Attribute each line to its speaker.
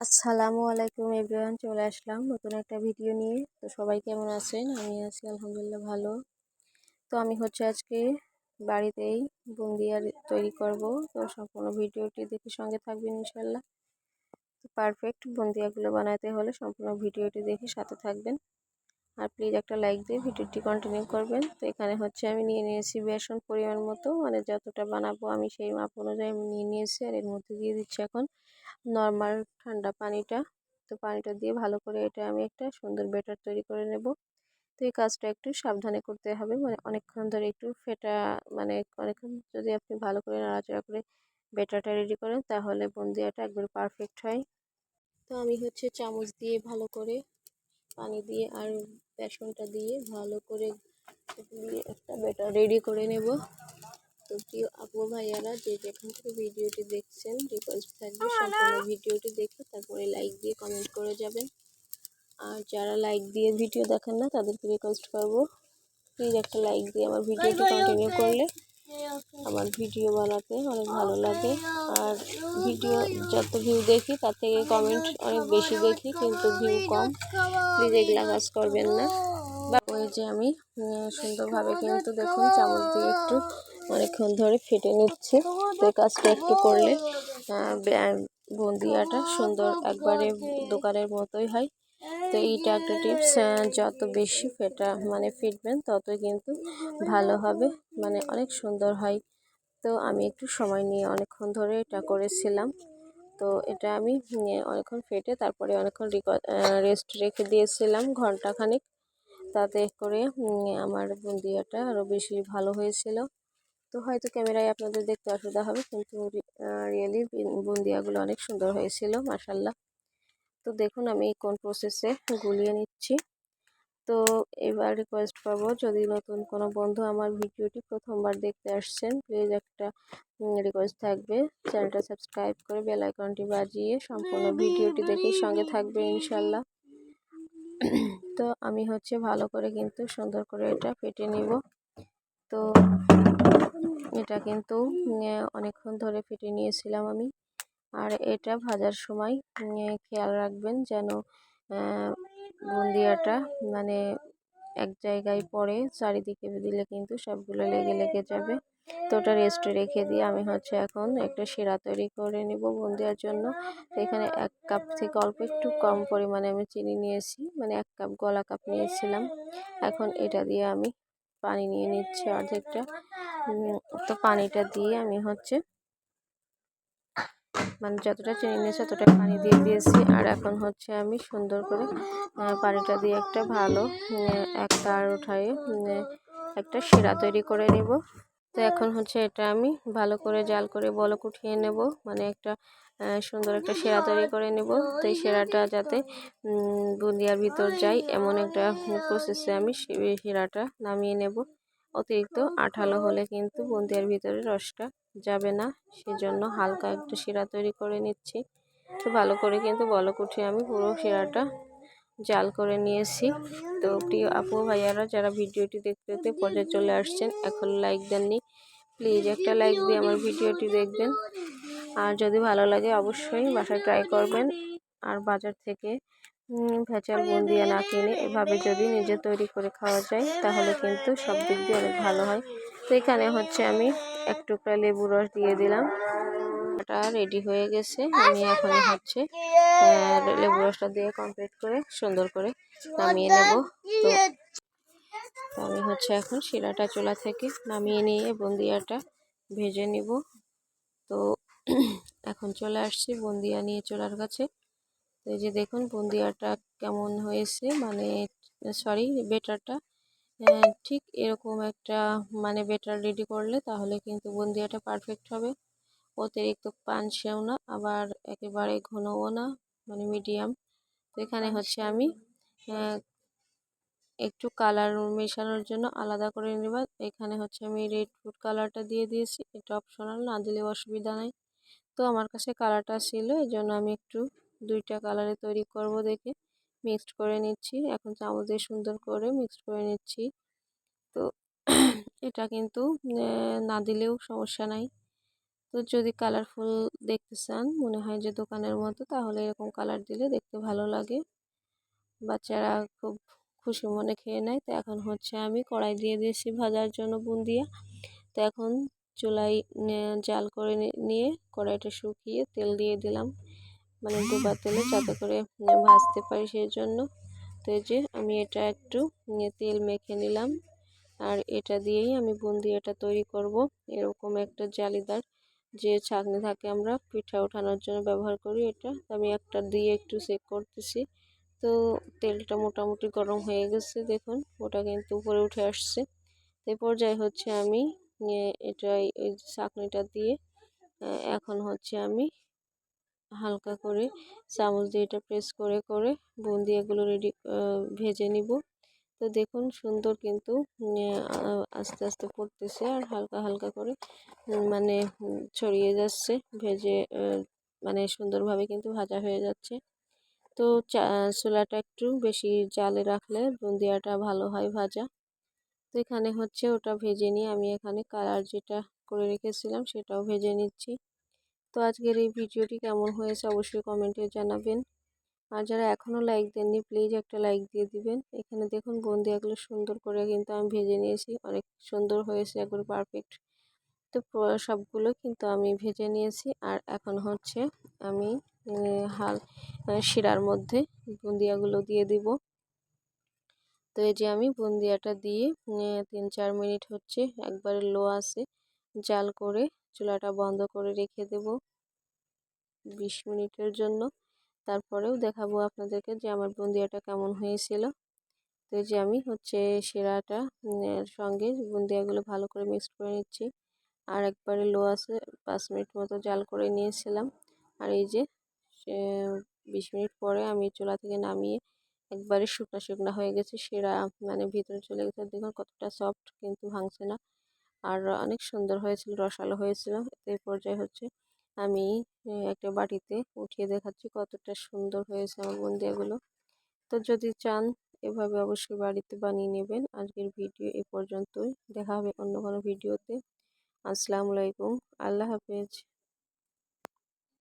Speaker 1: আসসালামু আলাইকুম এভরিওয়ান, চলে আসলাম নতুন একটা ভিডিও নিয়ে। তো সবাই কেমন আছেন? আমি আছি আলহামদুলিল্লাহ ভালো। তো আমি আজকে বাড়িতেই বুন্দিয়া তৈরি করব। তো সম্পূর্ণ ভিডিওটি দেখে সঙ্গে থাকবেন ইনশাল্লাহ। তো পারফেক্ট বুন্দিয়াগুলো বানাতে হলে সম্পূর্ণ ভিডিওটি দেখে সাথে থাকবেন। আর প্লিজ একটা লাইক দিয়ে ভিডিওটি কন্টিনিউ করবেন। তো এখানে আমি নিয়েছি বেসন পরিমাণ মতো, মানে যতটা বানাবো আমি সেই মাপ অনুযায়ী আমি নিয়েছি। আর এর মধ্যে দিয়ে দিচ্ছি এখন নর্মাল ঠান্ডা পানিটা। তো পানিটা দিয়ে ভালো করে এটা আমি একটা সুন্দর ব্যাটার তৈরি করে নেব। তো এই কাজটা একটু সাবধানে করতে হবে, মানে অনেকক্ষণ ধরে একটু মানে অনেকক্ষণ যদি আপনি ভালো করে নাড়াচাড়া করে ব্যাটারটা রেডি করেন তাহলে বুন্দিয়াটা একবার পারফেক্ট হয়। তো আমি চামচ দিয়ে ভালো করে পানি দিয়ে আর বেসনটা দিয়ে ভালো করে একটা ব্যাটার রেডি করে নেব। তো প্রিয় আপু ভাইয়ারা যে যেখান থেকে ভিডিওটি দেখছেন, রিকোয়েস্ট থাকবে সম্পূর্ণ ভিডিওটি দেখে তারপরে লাইক দিয়ে কমেন্ট করে যাবেন। আর যারা লাইক দিয়ে ভিডিও দেখেন না তাদেরকে রিকোয়েস্ট করবো প্লিজ একটা লাইক দিয়ে আমার ভিডিওটি কন্টিনিউ করলে আমার ভিডিও বানাতে অনেক ভালো লাগে। আর ভিডিও যত ভিউ দেখি তার থেকে কমেন্ট অনেক বেশি দেখি, কিন্তু ভিউ কম। প্লিজ এগুলা কাজ করবেন না। বা ওই যে আমি সুন্দরভাবে কিন্তু দেখুন চামচ দিয়ে একটু অনেকক্ষণ ধরে ফেটে নিচ্ছি। তো এই কাজটা একটু করলে বুন্দিয়াটা সুন্দর একবারে দোকানের মতোই হয়। তো এইটা একটা টিপস, যত বেশি ফিটবেন ততই কিন্তু ভালো হবে, মানে অনেক সুন্দর হয়। তো আমি একটু সময় নিয়ে অনেকক্ষণ ধরে এটা করেছিলাম। তো এটা আমি অনেকক্ষণ ফেটে তারপরে অনেকক্ষণ রেস্ট রেখে দিয়েছিলাম ঘন্টাখানেক। তাতে করে আমার বুন্দিয়াটা আরও বেশি ভালো হয়েছিল। তো হয়তো ক্যামেরায় আপনাদের দেখতে অসুবিধা হবে, কিন্তু রিয়েলি বুন্দিয়াগুলো অনেক সুন্দর হয়েছিল মাশাল্লাহ। তো দেখুন আমি কোন প্রসেসে গুলিয়ে নিচ্ছি। তো এবার রিকোয়েস্ট করবো, যদি নতুন কোনো বন্ধু আমার ভিডিওটি প্রথমবার দেখতে আসছেন, প্লিজ একটা রিকোয়েস্ট থাকবে চ্যানেলটা সাবস্ক্রাইব করে বেল আইকনটি বাজিয়ে সম্পূর্ণ ভিডিওটি দেখে সঙ্গে থাকবে ইনশাল্লাহ। তো আমি ভালো করে কিন্তু সুন্দর করে এটা ফেটে নিব। তো এটা কিন্তু অনেকক্ষণ ধরে ফেটে নিয়েছিলাম আমি। আর এটা ভাজার সময় খেয়াল রাখবেন যেন বুন্দিয়াটা মানে এক জায়গায় পড়ে, চারিদিকে দিলে কিন্তু সবগুলো লেগে লেগে যাবে। তো ওটা রেস্টে রেখে দিয়ে আমি এখন একটা শিরা তৈরি করে নিব বুন্দিয়ার জন্য। তো এখানে 1 কাপ থেকে অল্প একটু কম পরিমাণে আমি চিনি নিয়েছি, মানে 1 কাপ গলা কাপ নিয়েছিলাম। এখন এটা দিয়ে আমি পানি নিয়ে নিচ্ছি অর্ধেকটা। তো পানিটা দিয়ে আমি মানে যতটা চিনি নিয়েছি ততটা পানি দিয়ে দিয়েছি। আর এখন আমি সুন্দর করে পানিটা দিয়ে একটা ভালো এক তার উঠায়ে একটা শিরা তৈরি করে নিব। তো এখন এটা আমি ভালো করে জাল করে বলক উঠিয়ে নেব, মানে একটা সুন্দর একটা শিরা তৈরি করে নেব। তো এই শিরাটা যাতে বুন্দিয়ার ভিতর যায় এমন একটা প্রসেসে আমি শিরাটা নামিয়ে নেব। অতিরিক্ত আঠালো হলে কিন্তু বুন্দিয়ার ভিতরে রসটা যাবে না, সেজন্য হালকা একটা শিরা তৈরি করে নিচ্ছি। তো ভালো করে কিন্তু বলক উঠিয়ে আমি পুরো শিরাটা জাল করে নিয়েছি। তো প্রিয় আপু ভাইয়ারা যারা ভিডিওটি দেখতে পর্যায়ে চলে আসছেন, এখন লাইক দেননি, প্লিজ একটা লাইক দিয়ে আমার ভিডিওটি দেখবেন। আর যদি ভালো লাগে অবশ্যই বাসায় ট্রাই করবেন। আর বাজার থেকে ভেজাল বুন্দিয়া না কিনে এভাবে যদি নিজে তৈরি করে খাওয়া যায় তাহলে কিন্তু সব দিক দিয়ে অনেক ভালো হয়। তো এখানে আমি 1 টুকরা লেবু রস দিয়ে দিলাম। এটা রেডি হয়ে গেছে। আমি এখন লেবু রসটা দিয়ে কমপ্লিট করে সুন্দর করে নামিয়ে নেব। তো আমি এখন শিরাটা চুলা থেকে নামিয়ে নিয়ে বুন্দিয়াটা ভেজে নিব। তো এখন চলে আসছি বুন্দিয়া নিয়ে চুলার কাছে। তো এই যে দেখুন বুন্দিয়াটা কেমন হয়েছে, মানে সরি বেটারটা ঠিক এরকম একটা মানে বেটার রেডি করলে তাহলে কিন্তু বুন্দিয়াটা পারফেক্ট হবে। অতিরিক্ত পানসেও না, আবার একেবারে ঘনও না, মানে মিডিয়াম। তো এখানে আমি একটু কালার মেশানোর জন্য আলাদা করে নেব। এখানে আমি রেড ফুড কালারটা দিয়ে দিয়েছি, এটা অপশনাল, না দিলেও অসুবিধা নাই। তো আমার কাছে কালারটা ছিল, এই জন্য আমি একটু 2টা কালারে তৈরি করব দেখে মিক্সড করে নিচ্ছি। এখন চামচ দিয়ে সুন্দর করে মিক্সড করে নিচ্ছি। তো এটা কিন্তু না দিলেও সমস্যা নাই। তো যদি কালারফুল দেখতে চান, মনে হয় যে দোকানের মতো, তাহলে এরকম কালার দিলে দেখতে ভালো লাগে, বাচ্চারা খুব খুশি মনে খেয়ে নেয়। তো এখন হচ্ছে আমি কড়াই দিয়ে দিয়েছি ভাজার জন্য বুন্দিয়া। তো এখন চুলায় জাল করে নিয়ে কড়াইটা শুকিয়ে তেল দিয়ে দিলাম, মানে ডোবা তেলে, যাতে করে ভাজতে পারি সেই জন্য। তো এই যে আমি এটা একটু তেল মেখে নিলাম, আর এটা দিয়েই আমি বুন্দিয়াটা তৈরি করব। এরকম একটা জালিদার যে ছাঁকনি থাকে, আমরা পিঠা ওঠানোর জন্য ব্যবহার করি, এটা আমি একটা দিয়ে একটু চেক করতেছি। তো তেলটা মোটামুটি গরম হয়ে গেছে, দেখুন ওটা কিন্তু উপরে উঠে আসছে। এই পর্যায়ে হচ্ছে আমি এটা এই ছাঁকনিটা দিয়ে এখন হচ্ছে আমি হালকা করে চামচ দিয়ে এটা প্রেস করে করে বুন্দিয়াগুলো ভেজে নিব। তো দেখুন সুন্দর কিন্তু আস্তে আস্তে পড়তেছে, আর হালকা হালকা করে মানে ছড়িয়ে যাচ্ছে, ভেজে মানে সুন্দরভাবে কিন্তু ভাজা হয়ে যাচ্ছে। তো চুলাটা একটু বেশি জালে রাখলে বুন্দিয়াটা ভালো হয় ভাজা। তো এখানে হচ্ছে ওটা ভেজে নিয়ে আমি এখানে কালার যেটা করে রেখেছিলাম সেটাও ভেজে নিচ্ছি। তো আজকের এই ভিডিওটি কেমন হয়েছে অবশ্যই কমেন্টে জানাবেন। আর যারা এখনও লাইক দেননি, প্লিজ একটা লাইক দিয়ে দিবেন। এখানে দেখুন বুন্দিয়াগুলো সুন্দর করে কিন্তু আমি ভেজে নিয়েছি, অনেক সুন্দর হয়েছে, একবার পারফেক্ট। তো সবগুলো কিন্তু আমি ভেজে নিয়েছি, আর এখন হচ্ছে আমি শিরার মধ্যে বুন্দিয়াগুলো দিয়ে দিব। তো এই যে আমি বুন্দিয়াটা দিয়ে 3-4 মিনিট হচ্ছে একবারে লো আছে জাল করে চুলাটা বন্ধ করে রেখে দেব 20 মিনিটের জন্য। তারপরেও দেখাবো আপনাদেরকে যে আমার বুন্দিয়াটা কেমন হয়েছিল। তো এই যে আমি হচ্ছে শিরাটা সঙ্গে বুন্দিয়াগুলো ভালো করে মিক্স করে নিচ্ছি, আর একবারে লো আছে 5 মিনিট মতো জাল করে নিয়েছিলাম। আর এই যে 20 মিনিট পরে আমি চুলা থেকে নামিয়ে একবারে শুকনা শুকনা হয়ে গেছে, শিরা মানে ভিতরে চলে গেছে, দেখুন কতটা সফট, কিন্তু ভাঙছে না, আর অনেক সুন্দর হয়েছিল, রসালো হয়েছিল। এই পর্যায়ে হচ্ছে আমি একটা বাটিতে উঠিয়ে দেখাচ্ছি কতটা সুন্দর হয়েছে আমার বুন্দিয়াগুলো। তো যদি চান এভাবে অবশ্যই বাড়িতে বানিয়ে নেবেন। আজকের ভিডিও এ পর্যন্তই, দেখা হবে অন্য কোনো ভিডিওতে। আসসালামু আলাইকুম, আল্লাহ হাফেজ।